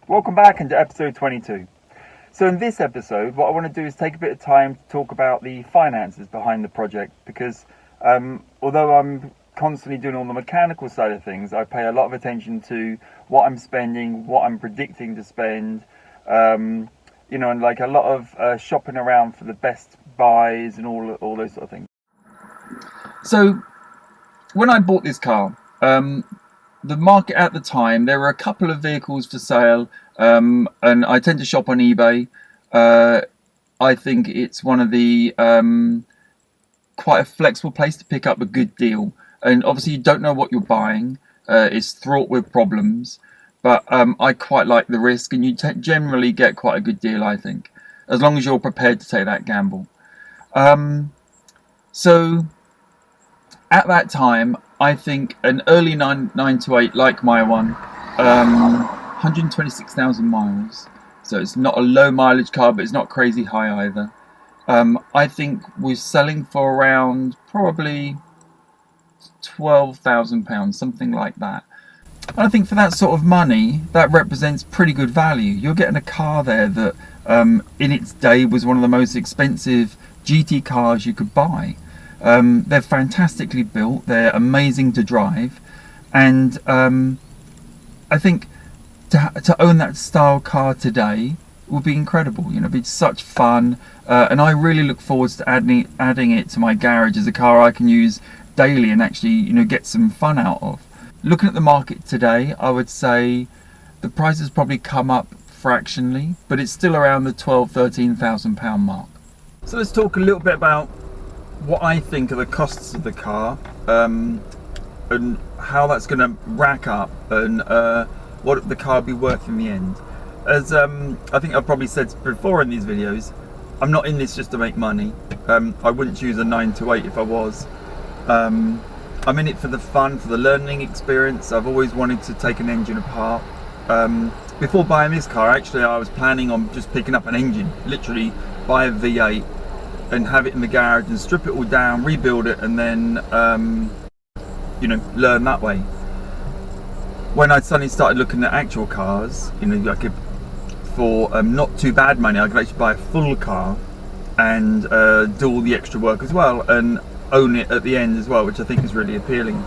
Welcome back into episode 22. So in this episode, what I want to do is take a bit of time to talk about the finances behind the project, because although I'm constantly doing all the mechanical side of things, I pay a lot of attention to what I'm spending, what I'm predicting to spend, and like a lot of shopping around for the best buys and all those sort of things. So when I bought this car, the market at the time, there were a couple of vehicles for sale, and I tend to shop on eBay. I think it's one of the quite a flexible place to pick up a good deal. And obviously, you don't know what you're buying. It's fraught with problems, but I quite like the risk, and you generally get quite a good deal, I think, as long as you're prepared to take that gamble. So at that time, I think an early 928 like my one, 126,000 miles. So it's not a low mileage car, but it's not crazy high either. I think was selling for around probably £12,000, something like that. And I think for that sort of money, that represents pretty good value. You're getting a car there that in its day was one of the most expensive GT cars you could buy. They're fantastically built, they're amazing to drive, and I think to own that style car today would be incredible. It'd be such fun, and I really look forward to adding it to my garage as a car I can use daily and actually get some fun out of. Looking at the market today, I would say the price has probably come up fractionally, but it's still around the £12,000-13,000 mark. So let's talk a little bit about what I think are the costs of the car, and how that's going to rack up, and what the car will be worth in the end. As I think I've probably said before in these videos, I'm not in this just to make money. I wouldn't choose a 928 if I was. I'm in it for the fun, for the learning experience. I've always wanted to take an engine apart. Before buying this car, actually, I was planning on just picking up an engine, literally buy a V8 and have it in the garage and strip it all down, rebuild it, and then learn that way. When I suddenly started looking at actual cars, I could, for not too bad money, I could actually buy a full car and do all the extra work as well, and own it at the end as well, which I think is really appealing.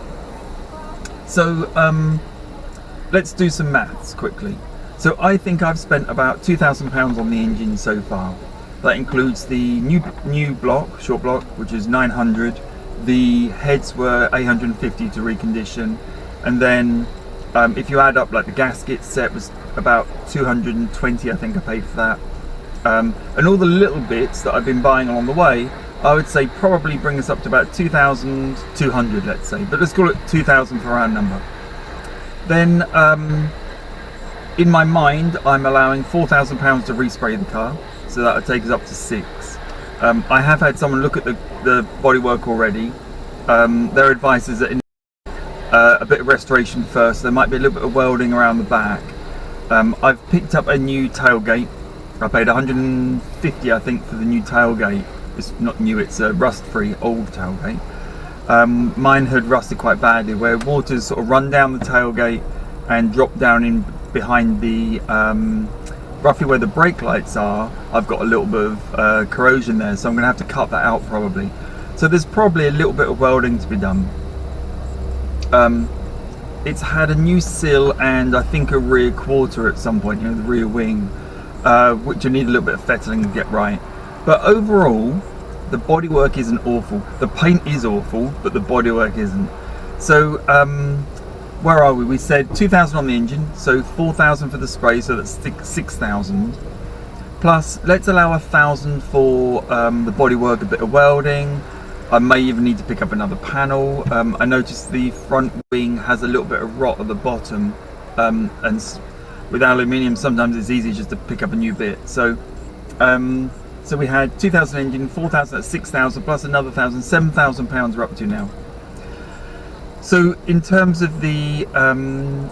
So let's do some maths quickly. So I think I've spent about £2,000 on the engine so far. That includes the new block, short block, which is 900. The heads were 850 to recondition, and then if you add up like the gasket set was about 220, I think I paid for that, and all the little bits that I've been buying along the way, I would say probably bring us up to about 2,200, let's say, but let's call it 2,000 for a round number. Then in my mind, I'm allowing £4,000 to respray the car. So that would take us up to 6. I have had someone look at the bodywork already. Their advice is that a bit of restoration first. There might be a little bit of welding around the back. I've picked up a new tailgate. I paid 150, I think, for the new tailgate. It's not new, it's a rust-free old tailgate. Mine had rusted quite badly, where water's sort of run down the tailgate and dropped down in behind the roughly where the brake lights are. I've got a little bit of corrosion there, so I'm going to have to cut that out probably. So there's probably a little bit of welding to be done. It's had a new sill and I think a rear quarter at some point, the rear wing, which I need a little bit of fettling to get right. But overall, the bodywork isn't awful. The paint is awful, but the bodywork isn't. So where are we? We said 2,000 on the engine, so 4,000 for the spray, so that's 6,000. Plus, let's allow 1,000 for the bodywork, a bit of welding. I may even need to pick up another panel. I noticed the front wing has a little bit of rot at the bottom, and with aluminium, sometimes it's easy just to pick up a new bit. So we had 2,000 engine, 4,000, that's 6,000 plus another 1,000, £7,000 we're up to now. So in terms of the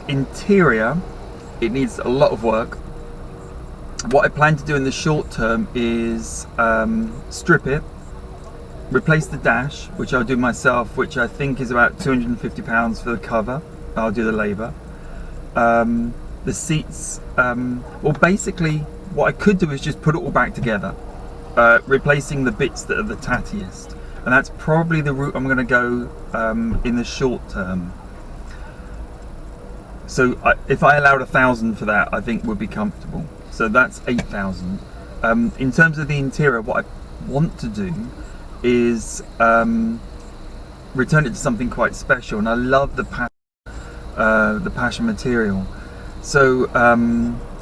interior, it needs a lot of work. What I plan to do in the short term is strip it, replace the dash, which I'll do myself, which I think is about £250 for the cover. I'll do the labour. The seats, well, basically what I could do is just put it all back together, replacing the bits that are the tattiest, and that's probably the route I'm going to go in the short term. So if I allowed 1,000 for that, I think would be comfortable. So that's 8,000. In terms of the interior, what I want to do is return it to something quite special, and I love the passion material. So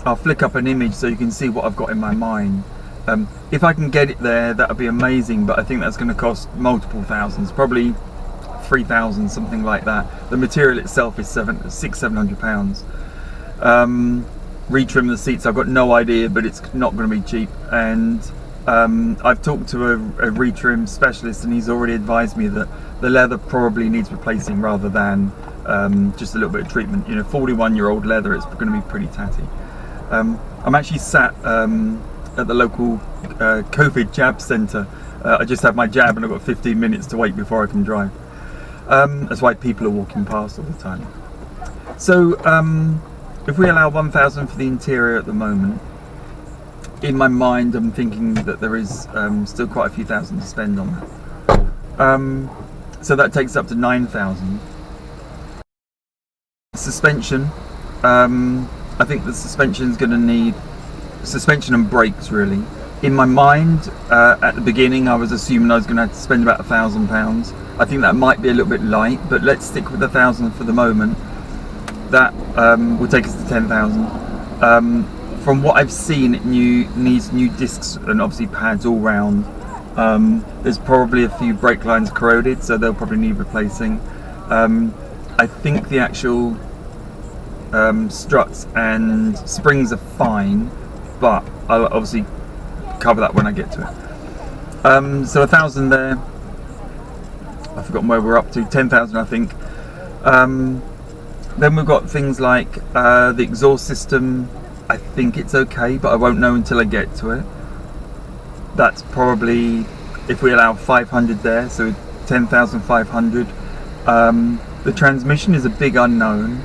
I'll flick up an image so you can see what I've got in my mind. If I can get it there, that would be amazing, but I think that's going to cost multiple thousands, probably 3,000, something like that. The material itself is £600-700. Retrim the seats, I've got no idea, but it's not going to be cheap. And I've talked to a retrim specialist, and he's already advised me that the leather probably needs replacing rather than just a little bit of treatment. 41-year-old leather, it's going to be pretty tatty. I'm actually sat at the local COVID jab centre. I just had my jab and I've got 15 minutes to wait before I can drive. That's why people are walking past all the time. So if we allow 1,000 for the interior at the moment, in my mind I'm thinking that there is still quite a few thousand to spend on that. So that takes up to 9,000. Suspension, I think the suspension is going to need suspension and brakes really. In my mind, at the beginning I was assuming I was going to have to spend about £1,000. I think that might be a little bit light, but let's stick with 1,000 for the moment. That will take us to 10,000. From what I've seen, it needs new discs and obviously pads all round. There's probably a few brake lines corroded, so they'll probably need replacing. I think the actual struts and springs are fine, but I'll obviously cover that when I get to it. So 1,000 there. I've forgotten where we're up to. 10,000, I think. Then we've got things like the exhaust system. I think it's okay, but I won't know until I get to it. That's probably, if we allow 500 there, so 10,500. The transmission is a big unknown.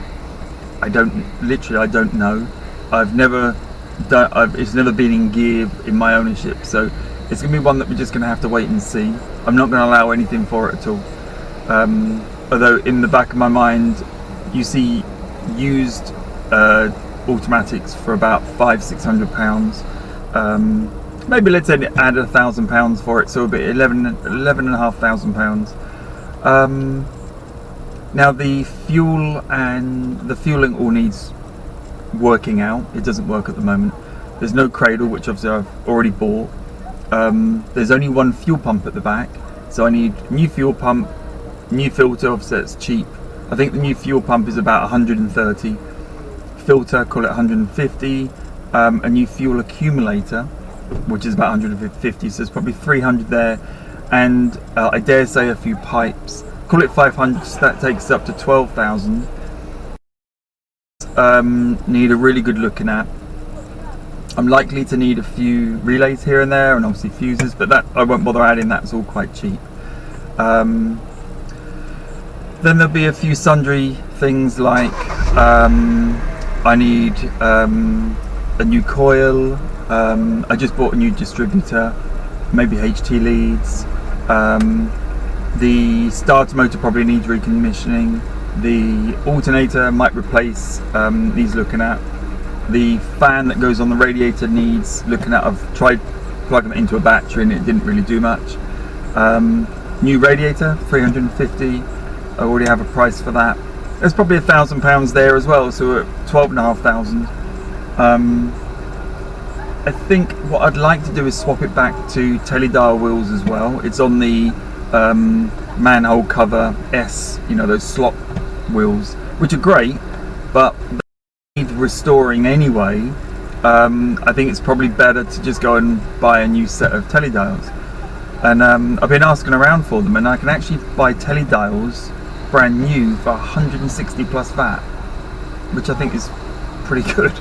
I don't know. It's never been in gear in my ownership, so it's going to be one that we're just going to have to wait and see. I'm not going to allow anything for it at all. Although in the back of my mind, you see used automatics for about £500-600. Maybe let's add £1,000 for it, so it'll be £11,500. Now the fuel and the fueling all needs working out. It doesn't work at the moment. There's no cradle, which obviously I've already bought. There's only one fuel pump at the back, so I need new fuel pump, new filter. Obviously it's cheap. I think the new fuel pump is about 130. Filter, call it 150. A new fuel accumulator, which is about 150, so it's probably 300 there. And I dare say a few pipes. Call it 500, so that takes us up to 12,000. Need a really good looking at. I'm likely to need a few relays here and there, and obviously fuses, but that I won't bother adding. That's all quite cheap. Then there'll be a few sundry things like I need a new coil. I just bought a new distributor, maybe HT leads. The starter motor probably needs recommissioning. The alternator might replace, needs looking at. The fan that goes on the radiator needs looking at. I've tried plugging it into a battery and it didn't really do much. New radiator, 350. I already have a price for that. There's probably £1,000 there as well, so we're at 12,500. I think what I'd like to do is swap it back to teledial wheels as well. It's on the manhole cover S, those slot wheels, which are great, but they need restoring anyway. I think it's probably better to just go and buy a new set of teledials. And I've been asking around for them, and I can actually buy teledials brand new for 160 plus VAT, which I think is pretty good.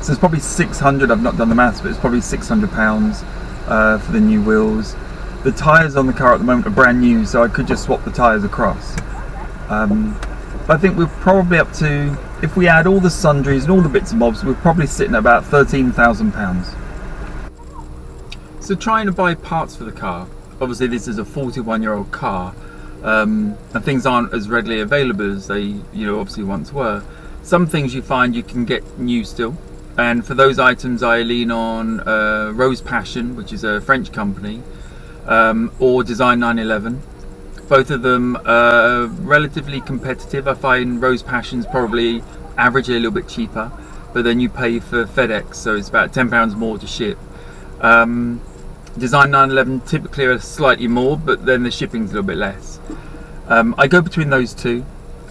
So it's probably 600, I've not done the maths, but it's probably £600 for the new wheels. The tyres on the car at the moment are brand new, so I could just swap the tyres across. I think we're probably up to if we add all the sundries and all the bits and bobs, we're probably sitting at about £13,000. So trying to buy parts for the car, obviously this is a 41-year-old car, and things aren't as readily available as they obviously once were. Some things you find you can get new still, and for those items I lean on Rose Passion, which is a French company, or Design 911. Both of them are relatively competitive. I find Rose Passion's probably average a little bit cheaper, but then you pay for FedEx, so it's about £10 more to ship. Design 911 typically are slightly more, but then the shipping's a little bit less. I go between those two.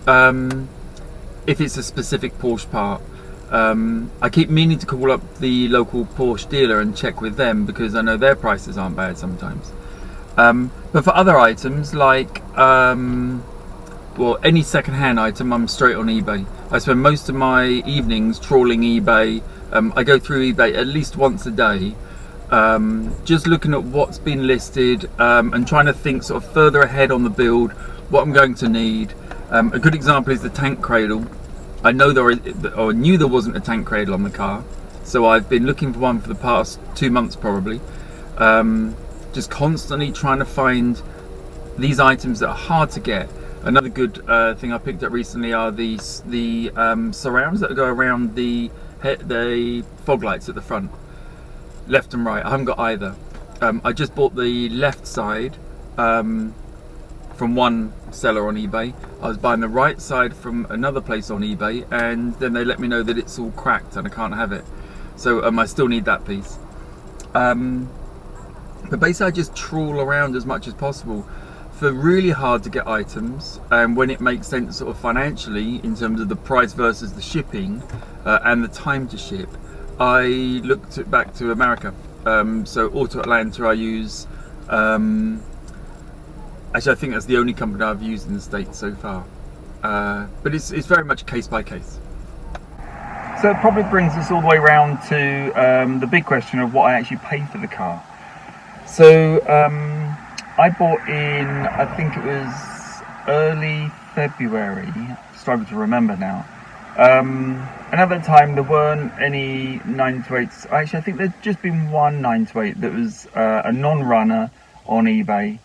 If it's a specific Porsche part, I keep meaning to call up the local Porsche dealer and check with them, because I know their prices aren't bad sometimes. But for other items like any second-hand item, I'm straight on eBay. I spend most of my evenings trawling eBay. I go through eBay at least once a day, just looking at what's been listed, and trying to think sort of further ahead on the build, what I'm going to need. A good example is the tank cradle. I know knew there wasn't a tank cradle on the car, so I've been looking for one for the past 2 months probably. Just constantly trying to find these items that are hard to get. Another good thing I picked up recently are the surrounds that go around the fog lights at the front, left and right. I haven't got either. I just bought the left side from one seller on eBay. I was buying the right side from another place on eBay, and then they let me know that it's all cracked and I can't have it. So I still need that piece. But basically I just trawl around as much as possible for really hard to get items, and when it makes sense sort of financially in terms of the price versus the shipping and the time to ship, I looked back to America. So Auto Atlanta I use. Actually, I think that's the only company I've used in the States so far. But it's very much case by case. So it probably brings us all the way around to the big question of what I actually paid for the car. So I bought in, I think it was early February, struggle to remember now. And at that time there weren't any 928s. Actually, I think there'd just been one 928 that was a non-runner on eBay.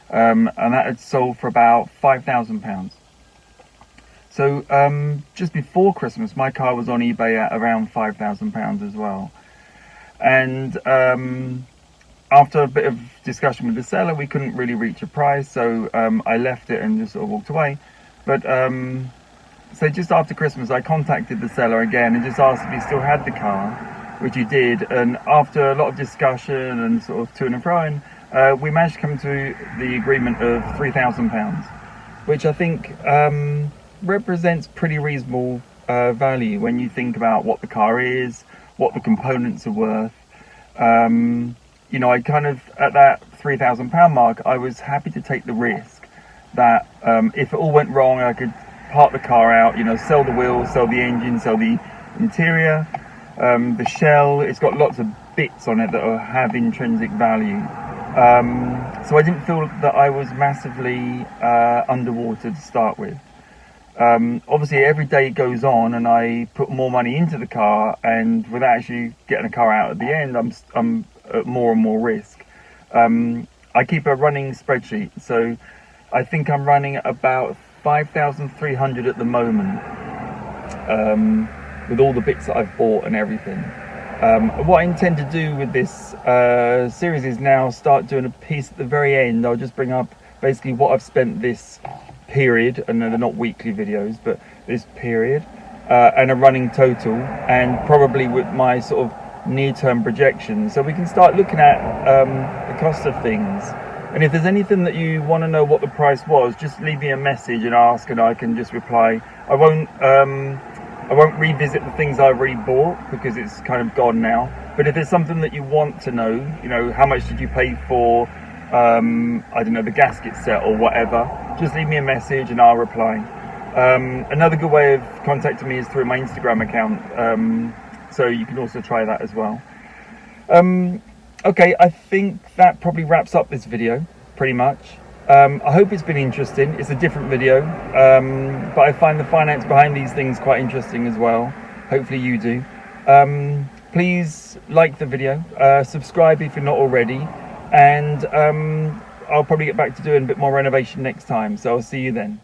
And that had sold for about £5,000. So just before Christmas, my car was on eBay at around £5,000 as well. And after a bit of discussion with the seller, we couldn't really reach a price, so I left it and just sort of walked away. But so just after Christmas, I contacted the seller again and just asked if he still had the car, which he did. And after a lot of discussion and sort of to and fro, we managed to come to the agreement of £3,000, which I think represents pretty reasonable value when you think about what the car is, what the components are worth. You know, I kind of, at that £3,000 mark, I was happy to take the risk that if it all went wrong, I could park the car out, you know, sell the wheels, sell the engine, sell the interior, the shell. It's got lots of bits on it that have intrinsic value. So I didn't feel that I was massively underwater to start with. Obviously every day goes on and I put more money into the car, and without actually getting a car out at the end, I'm at more and more risk. I keep a running spreadsheet, so I think I'm running at about 5,300 at the moment, with all the bits that I've bought and everything. What I intend to do with this series is now start doing a piece at the very end. I'll just bring up basically what I've spent this period, and they're not weekly videos, but this period, and a running total, and probably with my sort of near-term projections, so we can start looking at the cost of things. And if there's anything that you want to know what the price was, just leave me a message and ask, and I can just reply. I won't revisit the things I've already bought because it's kind of gone now. But if there's something that you want to know, you know, how much did you pay for, I don't know, the gasket set or whatever, just leave me a message and I'll reply. Another good way of contacting me is through my Instagram account, so you can also try that as well. Okay, I think that probably wraps up this video, pretty much. I hope it's been interesting. It's a different video, but I find the finance behind these things quite interesting as well. Hopefully you do. Please like the video, subscribe if you're not already, and I'll probably get back to doing a bit more renovation next time, so I'll see you then.